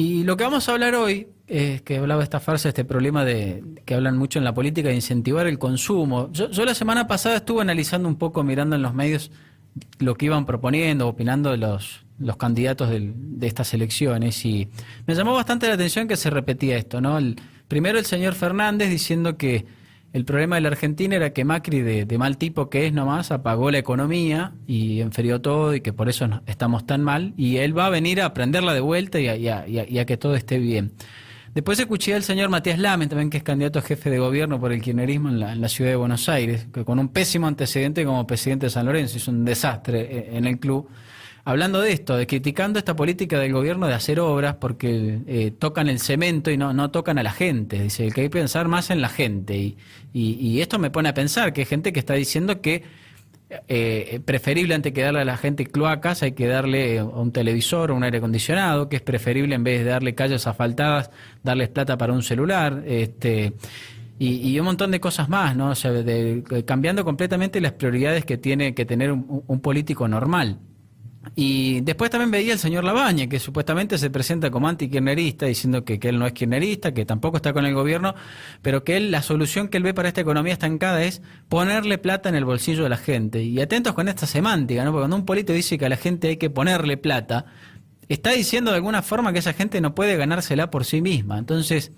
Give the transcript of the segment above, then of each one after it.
Y lo que vamos a hablar hoy es que hablaba esta farsa, este problema de que hablan mucho en la política de incentivar el consumo. Yo la semana pasada estuve analizando un poco, mirando en los medios lo que iban proponiendo, opinando de los candidatos de estas elecciones, y me llamó bastante la atención que se repetía esto, ¿no? Primero el señor Fernández diciendo que el problema de la Argentina era que Macri, de mal tipo que es nomás, apagó la economía y enfrió todo y que por eso estamos tan mal, y él va a venir a prenderla de vuelta y a que todo esté bien. Después escuché al señor Matías Lamen, también, que es candidato a jefe de gobierno por el kirchnerismo en la ciudad de Buenos Aires, que con un pésimo antecedente como presidente de San Lorenzo, hizo un desastre en el club, hablando de esto, de criticando esta política del gobierno de hacer obras porque tocan el cemento y no tocan a la gente. Dice que hay que pensar más en la gente. Y esto me pone a pensar que hay gente que está diciendo que preferible, antes que darle a la gente cloacas, hay que darle un televisor o un aire acondicionado, que es preferible, en vez de darle calles asfaltadas, darles plata para un celular, y un montón de cosas más, ¿no? O sea, cambiando completamente las prioridades que tiene que tener un político normal. Y después también veía al señor Labaña, que supuestamente se presenta como anti-kirchnerista, diciendo que él no es kirchnerista, que tampoco está con el gobierno, pero que la solución que él ve para esta economía estancada es ponerle plata en el bolsillo de la gente. Y atentos con esta semántica, ¿no? Porque cuando un político dice que a la gente hay que ponerle plata, está diciendo de alguna forma que esa gente no puede ganársela por sí misma. Entonces,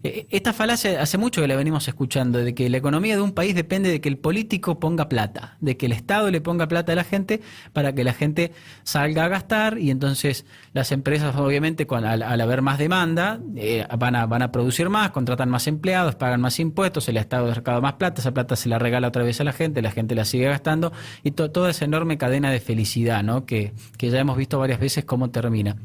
esta falacia hace mucho que la venimos escuchando, de que la economía de un país depende de que el político ponga plata, de que el Estado le ponga plata a la gente para que la gente salga a gastar, y entonces las empresas, obviamente, al haber más demanda, van a producir más, contratan más empleados, pagan más impuestos, el Estado recauda más plata, esa plata se la regala otra vez a la gente la sigue gastando, y toda esa enorme cadena de felicidad, ¿no? Que ya hemos visto varias veces cómo termina.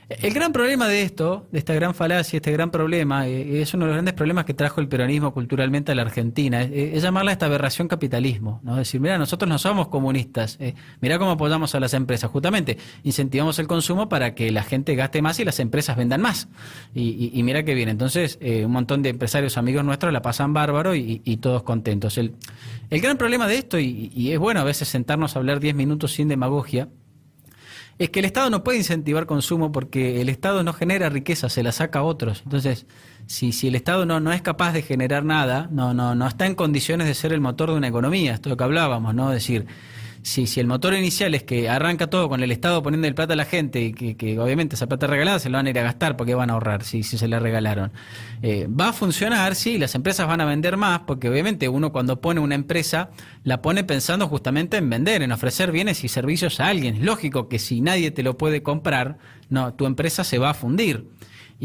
El gran problema de esto, de esta gran falacia, este gran problema, es uno de los grandes problemas que trajo el peronismo culturalmente a la Argentina, es llamarla esta aberración capitalismo, ¿no? Es decir, mira, nosotros no somos comunistas, mira cómo apoyamos a las empresas, justamente incentivamos el consumo para que la gente gaste más y las empresas vendan más, y mira qué bien. Entonces un montón de empresarios amigos nuestros la pasan bárbaro y todos contentos. El gran problema de esto, y es bueno a veces sentarnos a hablar 10 minutos sin demagogia, es que el Estado no puede incentivar consumo porque el Estado no genera riqueza, se la saca a otros. Entonces, si el Estado no es capaz de generar nada, no está en condiciones de ser el motor de una economía, esto es lo que hablábamos, ¿no? Es decir, si el motor inicial es que arranca todo con el Estado poniendo el plata a la gente, y que obviamente esa plata regalada se la van a ir a gastar porque van a ahorrar si se la regalaron, va a funcionar, sí, las empresas van a vender más, porque obviamente uno cuando pone una empresa la pone pensando justamente en vender, en ofrecer bienes y servicios a alguien. Es lógico que si nadie te lo puede comprar, no, tu empresa se va a fundir.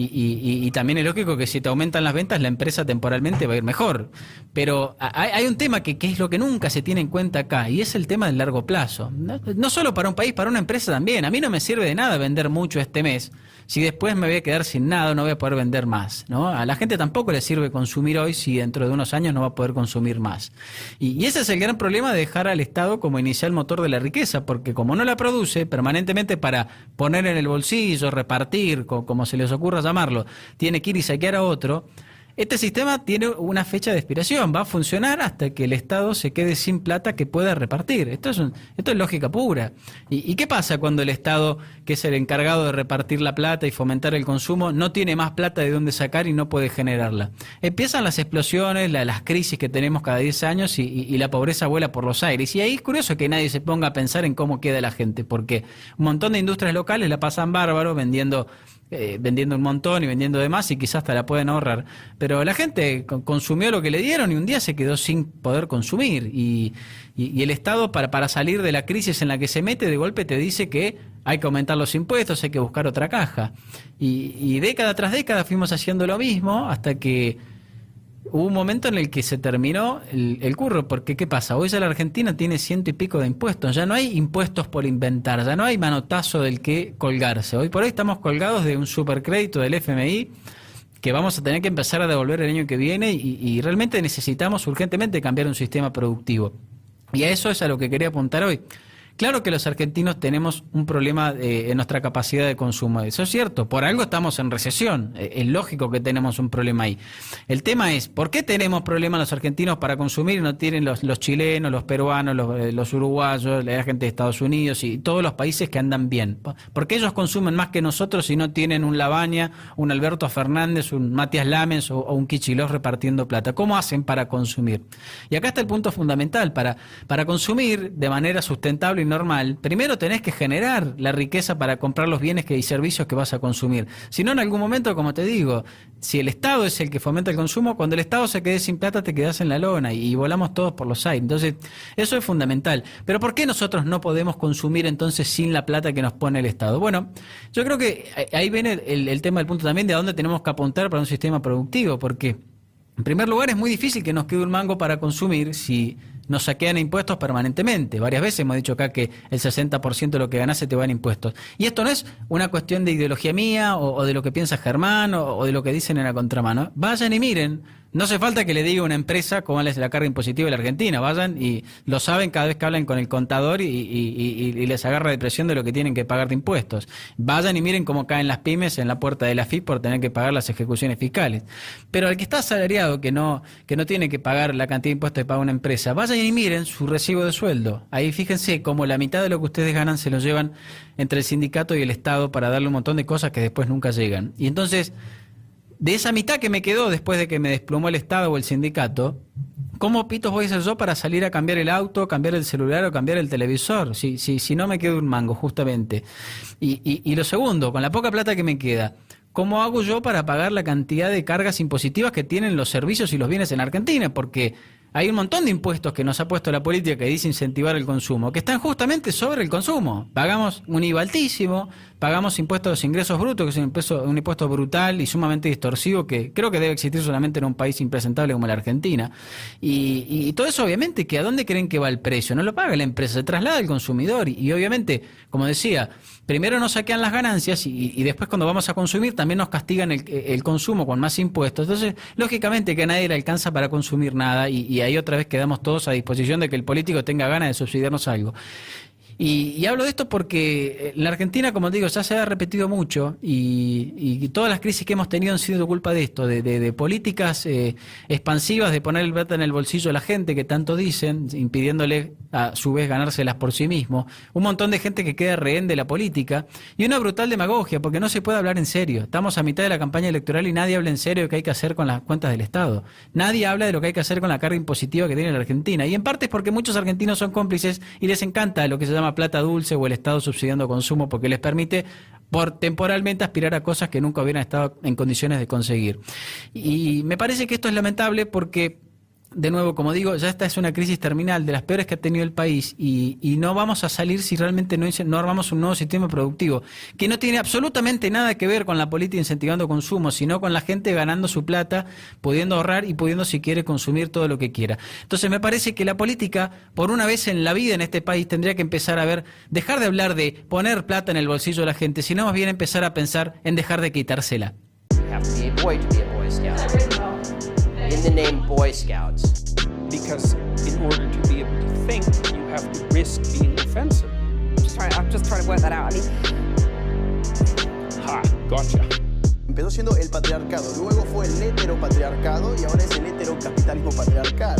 Y también es lógico que si te aumentan las ventas, la empresa temporalmente va a ir mejor. Pero hay un tema que es lo que nunca se tiene en cuenta acá, y es el tema del largo plazo. No solo para un país, para una empresa también. A mí no me sirve de nada vender mucho este mes si después me voy a quedar sin nada, no voy a poder vender más, ¿no? A la gente tampoco le sirve consumir hoy si dentro de unos años no va a poder consumir más. Y ese es el gran problema de dejar al Estado como inicial motor de la riqueza, porque como no la produce permanentemente para poner en el bolsillo, repartir, como se les ocurra llamarlo, tiene que ir y saquear a otro. Este sistema tiene una fecha de expiración, va a funcionar hasta que el Estado se quede sin plata que pueda repartir. Esto es lógica pura. ¿Y qué pasa cuando el Estado, que es el encargado de repartir la plata y fomentar el consumo, no tiene más plata de dónde sacar y no puede generarla? Empiezan las explosiones, las crisis que tenemos cada 10 años y la pobreza vuela por los aires. Y ahí es curioso que nadie se ponga a pensar en cómo queda la gente, porque un montón de industrias locales la pasan bárbaro vendiendo un montón y vendiendo de más, y quizás hasta la pueden ahorrar, pero la gente consumió lo que le dieron y un día se quedó sin poder consumir, y el Estado para salir de la crisis en la que se mete, de golpe te dice que hay que aumentar los impuestos, hay que buscar otra caja, y década tras década fuimos haciendo lo mismo hasta que hubo un momento en el que se terminó el curro, porque ¿qué pasa? Hoy ya la Argentina tiene 100 y pico de impuestos, ya no hay impuestos por inventar, ya no hay manotazo del que colgarse. Hoy por hoy estamos colgados de un supercrédito del FMI que vamos a tener que empezar a devolver el año que viene, y realmente necesitamos urgentemente cambiar un sistema productivo. Y a eso es a lo que quería apuntar hoy. Claro que los argentinos tenemos un problema en nuestra capacidad de consumo. Eso es cierto. Por algo estamos en recesión. Es lógico que tenemos un problema ahí. El tema es, ¿por qué tenemos problemas los argentinos para consumir y no tienen los chilenos, los peruanos, los uruguayos, la gente de Estados Unidos y todos los países que andan bien? ¿Por qué ellos consumen más que nosotros y no tienen un Labaña, un Alberto Fernández, un Matías Lamens o un Kicillof repartiendo plata? ¿Cómo hacen para consumir? Y acá está el punto fundamental. Para consumir de manera sustentable y normal, primero tenés que generar la riqueza para comprar los bienes y servicios que vas a consumir. Si no, en algún momento, como te digo, si el Estado es el que fomenta el consumo, cuando el Estado se quede sin plata te quedás en la lona y volamos todos por los aires. Entonces, eso es fundamental. Pero ¿por qué nosotros no podemos consumir entonces sin la plata que nos pone el Estado? Bueno, yo creo que ahí viene el tema del punto también de a dónde tenemos que apuntar para un sistema productivo, porque en primer lugar es muy difícil que nos quede un mango para consumir si nos saquean impuestos permanentemente. Varias veces hemos dicho acá que el 60% de lo que ganás se te va en impuestos. Y esto no es una cuestión de ideología mía o de lo que piensa Germán o de lo que dicen en la contramano. Vayan y miren. No hace falta que le diga a una empresa cómo es la carga impositiva de la Argentina. Vayan y lo saben cada vez que hablan con el contador y les agarra depresión de lo que tienen que pagar de impuestos. Vayan y miren cómo caen las pymes en la puerta de la AFIP por tener que pagar las ejecuciones fiscales. Pero al que está asalariado, que no tiene que pagar la cantidad de impuestos que paga una empresa, vayan y miren su recibo de sueldo. Ahí fíjense cómo la mitad de lo que ustedes ganan se lo llevan entre el sindicato y el Estado para darle un montón de cosas que después nunca llegan. Y entonces, de esa mitad que me quedó después de que me desplomó el Estado o el sindicato, ¿cómo pitos voy a hacer yo para salir a cambiar el auto, cambiar el celular o cambiar el televisor? Si no me quedo un mango, justamente. Y lo segundo, con la poca plata que me queda, ¿cómo hago yo para pagar la cantidad de cargas impositivas que tienen los servicios y los bienes en Argentina? Porque hay un montón de impuestos que nos ha puesto la política que dice incentivar el consumo, que están justamente sobre el consumo. Pagamos un IVA altísimo, pagamos impuestos a los ingresos brutos, que es un impuesto brutal y sumamente distorsivo, que creo que debe existir solamente en un país impresentable como la Argentina. Y todo eso, obviamente, que ¿a dónde creen que va el precio? No lo paga la empresa, se traslada al consumidor. Y obviamente, como decía, primero nos saquean las ganancias y después cuando vamos a consumir también nos castigan el consumo con más impuestos. Entonces, lógicamente que a nadie le alcanza para consumir nada y ahí otra vez quedamos todos a disposición de que el político tenga ganas de subsidiarnos algo. Y hablo de esto porque en la Argentina, como digo, ya se ha repetido mucho y todas las crisis que hemos tenido han sido culpa de esto, de políticas expansivas, de poner el plata en el bolsillo a la gente que tanto dicen, impidiéndole a su vez ganárselas por sí mismo. Un montón de gente que queda rehén de la política y una brutal demagogia porque no se puede hablar en serio. Estamos a mitad de la campaña electoral y nadie habla en serio de lo que hay que hacer con las cuentas del Estado. Nadie habla de lo que hay que hacer con la carga impositiva que tiene la Argentina. Y en parte es porque muchos argentinos son cómplices y les encanta lo que se llama plata dulce o el Estado subsidiando consumo porque les permite temporalmente aspirar a cosas que nunca hubieran estado en condiciones de conseguir. Y me parece que esto es lamentable porque, de nuevo, como digo, ya esta es una crisis terminal de las peores que ha tenido el país y no vamos a salir si realmente no armamos un nuevo sistema productivo que no tiene absolutamente nada que ver con la política incentivando consumo, sino con la gente ganando su plata, pudiendo ahorrar y pudiendo, si quiere, consumir todo lo que quiera. Entonces me parece que la política, por una vez en la vida en este país, tendría que empezar a dejar de hablar de poner plata en el bolsillo de la gente, sino más bien empezar a pensar en dejar de quitársela. In the name Boy Scouts. Because in order to be able to think, you have to risk being offensive. I'm just trying to work that out. Ha, gotcha. Empezó siendo el patriarcado, luego fue el heteropatriarcado y ahora es el heterocapitalismo patriarcal.